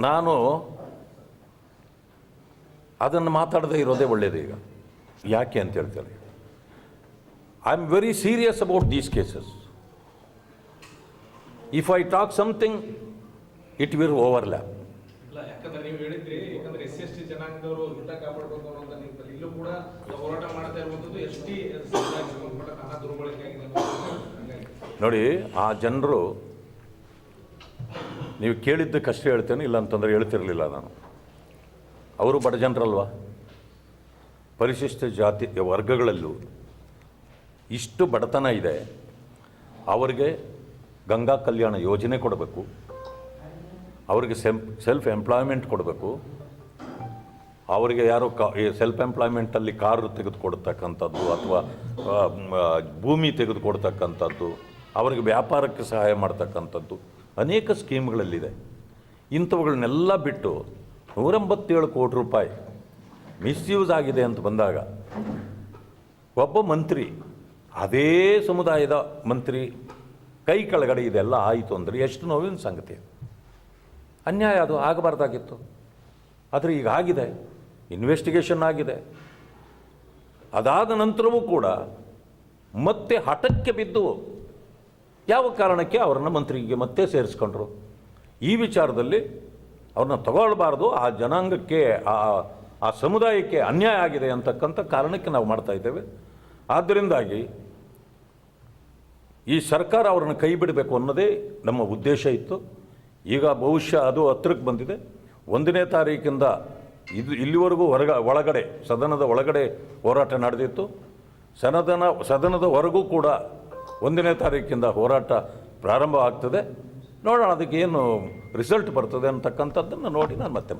ನಾನು ಅದನ್ನು ಮಾತಾಡದೇ ಇರೋದೇ ಒಳ್ಳೆಯದು. ಈಗ ಯಾಕೆ ಅಂತ ಹೇಳ್ತಾರೆ, I am very serious about these cases. If I talk something it will overlap. ಯಾಕಂದ್ರೆ ನೀವು ಹೇಳಿದ್ರಿ, ಯಾಕಂದ್ರೆ SC/ST ಜನಾಂಗದವರು ಹಿತ ಕಾಪಾಡಬೇಕು ಅನ್ನೋದು ನಿಂತಲ್ಲಿ ಇಲ್ಲೂ ಕೂಡ ಹೋರಾಟ ಮಾಡ್ತಾ ಇರುವಂಥದ್ದು ST ಹಣ ದುರ್ಬಳಕೆ ಆಗಿದೆ. ನೋಡಿ, ಆ ಜನರು ನೀವು ಕೇಳಿದ್ದಕ್ಕಷ್ಟೇ ಹೇಳ್ತೇನೆ, ಇಲ್ಲ ಅಂತಂದರೆ ಹೇಳ್ತಿರಲಿಲ್ಲ ನಾನು. ಅವರು ಬಡ ಜನರಲ್ವಾ? ಪರಿಶಿಷ್ಟ ಜಾತಿ ವರ್ಗಗಳಲ್ಲೂ ಇಷ್ಟು ಬಡತನ ಇದೆ. ಅವರಿಗೆ ಗಂಗಾ ಕಲ್ಯಾಣ ಯೋಜನೆ ಕೊಡಬೇಕು, ಅವರಿಗೆ ಸೆಲ್ಫ್ ಎಂಪ್ಲಾಯ್ಮೆಂಟ್ ಕೊಡಬೇಕು, ಅವರಿಗೆ ಯಾರೋ ಸೆಲ್ಫ್ ಎಂಪ್ಲಾಯ್ಮೆಂಟಲ್ಲಿ ಕಾರು ತೆಗೆದುಕೊಡ್ತಕ್ಕಂಥದ್ದು ಅಥವಾ ಭೂಮಿ ತೆಗೆದುಕೊಡ್ತಕ್ಕಂಥದ್ದು, ಅವರಿಗೆ ವ್ಯಾಪಾರಕ್ಕೆ ಸಹಾಯ ಮಾಡ್ತಕ್ಕಂಥದ್ದು ಅನೇಕ ಸ್ಕೀಮ್ಗಳಲ್ಲಿದೆ. ಇಂಥವುಗಳನ್ನೆಲ್ಲ ಬಿಟ್ಟು 187 ಕೋಟಿ ರೂಪಾಯಿ ಮಿಸ್ಯೂಸ್ ಆಗಿದೆ ಅಂತ ಬಂದಾಗ ಒಬ್ಬ ಮಂತ್ರಿ, ಅದೇ ಸಮುದಾಯದ ಮಂತ್ರಿ ಕೈ ಕೆಳಗಡೆ ಇದೆಲ್ಲ ಆಯಿತು ಅಂದರೆ ಎಷ್ಟು ನೋವಿನ ಸಂಗತಿ. ಅನ್ಯಾಯ, ಅದು ಆಗಬಾರ್ದಾಗಿತ್ತು. ಆದರೆ ಈಗ ಆಗಿದೆ, ಇನ್ವೆಸ್ಟಿಗೇಷನ್ ಆಗಿದೆ. ಅದಾದ ನಂತರವೂ ಕೂಡ ಮತ್ತೆ ಹಠಕ್ಕೆ ಬಿದ್ದು ಯಾವ ಕಾರಣಕ್ಕೆ ಅವರನ್ನು ಮಂತ್ರಿಗೆ ಮತ್ತೆ ಸೇರಿಸ್ಕೊಂಡ್ರು. ಈ ವಿಚಾರದಲ್ಲಿ ಅವ್ರನ್ನ ತಗೊಳ್ಬಾರ್ದು. ಆ ಜನಾಂಗಕ್ಕೆ, ಆ ಸಮುದಾಯಕ್ಕೆ ಅನ್ಯಾಯ ಆಗಿದೆ ಅಂತಕ್ಕಂಥ ಕಾರಣಕ್ಕೆ ನಾವು ಮಾಡ್ತಾ ಇದ್ದೇವೆ. ಆದ್ದರಿಂದಾಗಿ ಈ ಸರ್ಕಾರ ಅವರನ್ನು ಕೈ ಬಿಡಬೇಕು ಅನ್ನೋದೇ ನಮ್ಮ ಉದ್ದೇಶ ಇತ್ತು. ಈಗ ಬಹುಶಃ ಅದು ಹತ್ರಕ್ಕೆ ಬಂದಿದೆ. 1ನೇ ತಾರೀಕಿಂದ ಇಲ್ಲಿವರೆಗೂ ಒಳಗಡೆ ಸದನದ ಒಳಗಡೆ ಹೋರಾಟ ನಡೆದಿತ್ತು. ಸದನದ ಹೊರಗೂ ಕೂಡ 1ನೇ ತಾರೀಕಿಂದ ಹೋರಾಟ ಪ್ರಾರಂಭ ಆಗ್ತದೆ. ನೋಡೋಣ ಅದಕ್ಕೆ ಏನು ರಿಸಲ್ಟ್ ಬರ್ತದೆ ಅಂತಕ್ಕಂಥದ್ದನ್ನು ನೋಡಿ ನಾನು ಮತ್ತೆ